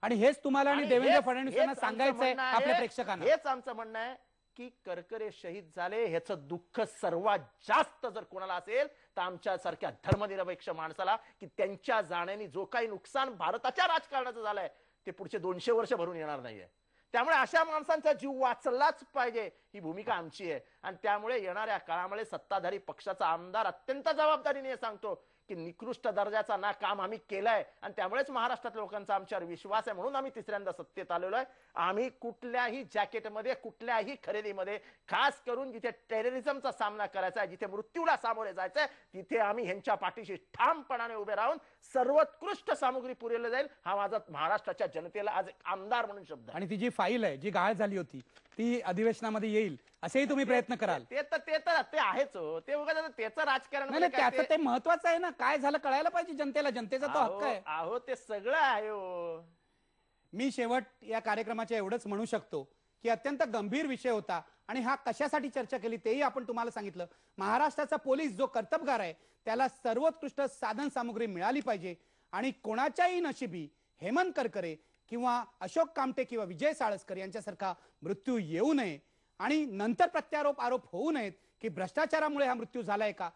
आणि हेच तुम्हाला आणि देवेंद्र फडणवीसांना सांगायचं आहे आपल्या प्रेक्षकांना. हेच आमचं म्हणणं आहे की करकरे शहीद झाले ह्याचं दुःख सर्वात जास्त जर कोणाला असेल तर आमच्यासारख्या धर्मनिरपेक्ष माणसाला, की त्यांच्या जाण्याने जो काही नुकसान भारताच्या राजकारणाचं झालंय ते पुढचे 200 वर्ष भरून येणार नाहीये. त्यामुळे अशा माणसांचा जीव वाचलाच पाहिजे ही भूमिका आमची आहे. आणि त्यामुळे येणाऱ्या काळामध्ये सत्ताधारी पक्षाचा आमदार अत्यंत जबाबदारीने सांगतो की निकृष्ट दर्जाचा ना काम आम्ही केलंय आणि त्यामुळेच महाराष्ट्रातल्या लोकांचा आमच्यावर विश्वास आहे म्हणून आम्ही तिसऱ्यांदा सत्तेत आलेलो आहे. आम्ही कुठल्याही जॅकेटमध्ये कुठल्याही खरेदीमध्ये खास करून जिथे टेररिझमचा सामना करायचा आहे, जिथे मृत्यूला सामोरे जायचंय तिथे आम्ही ह्यांच्या पाठीशी ठामपणाने उभे राहून सर्वोत्कृष्ट सामुग्री पुरवली जाईल हा माझा महाराष्ट्राच्या जनतेला आज एक आमदार म्हणून शब्द. आणि ती जी फाईल आहे जी गाळ झाली होती ती अधिवेशनामध्ये येईल असेही तुम्ही प्रयत्न कराल. ते आहेच ते उगाच त्याचं राजकारण नाही, त्याचं ते महत्वाचं आहे ना, काय झालं कळायला पाहिजे जनतेला, जनतेचा तो हक्क आहे. अहो ते सगळं आहे. मी शेवट या कार्यक्रमाच्या एवढंच म्हणू शकतो की अत्यंत गंभीर विषय होता आणि हा कशासाठी चर्चा केली तेही आपण तुम्हाला सांगितलं. महाराष्ट्राचा पोलीस जो कर्तबगार आहे त्याला सर्वोत्कृष्ट साधन सामुग्री मिळाली पाहिजे आणि कोणाच्याही नशिबी हेमंत करकरे किंवा अशोक कामटे किंवा विजय साळसकर यांच्यासारखा मृत्यू येऊ नये आणि नंतर प्रत्यारोप आरोप होऊ नयेत की भ्रष्टाचारामुळे हा मृत्यू झालाय का.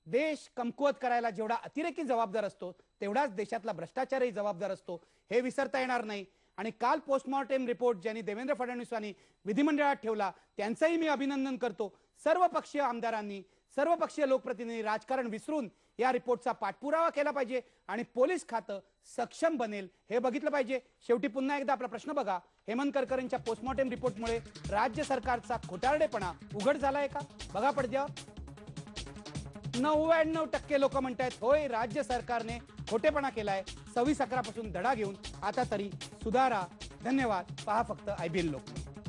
देश कमकुवत करायला जेवढा अतिरेकी जबाबदार असतो तेवढाच देशातला भ्रष्टाचारही जबाबदार असतो हे विसरता येणार नाही. आणि काल पोस्टमॉर्टेम रिपोर्ट ज्यांनी देवेंद्र फडणवीसांनी विधिमंडळात ठेवला त्यांचंही मी अभिनंदन करतो. सर्व पक्षीय आमदारांनी, सर्व पक्षीय लोकप्रतिनिधी राजकारण विसरून या रिपोर्टचा पाठपुरावा केला पाहिजे आणि पोलीस खातं सक्षम बनेल हे बघितलं पाहिजे. शेवटी पुन्हा एकदा आपला प्रश्न बघा, हेमंत करकरेंच्या पोस्टमॉर्टेम रिपोर्टमुळे राज्य सरकारचा खोटारडेपणा उघड झालाय का? बघा पडद्यावर 99% लोक म्हणतायत होय राज्य सरकारने खोटेपणा केलाय. 26/11 पासून धडा घेऊन आता तरी सुधारा. धन्यवाद. पहा फक्त IBN लोकमत.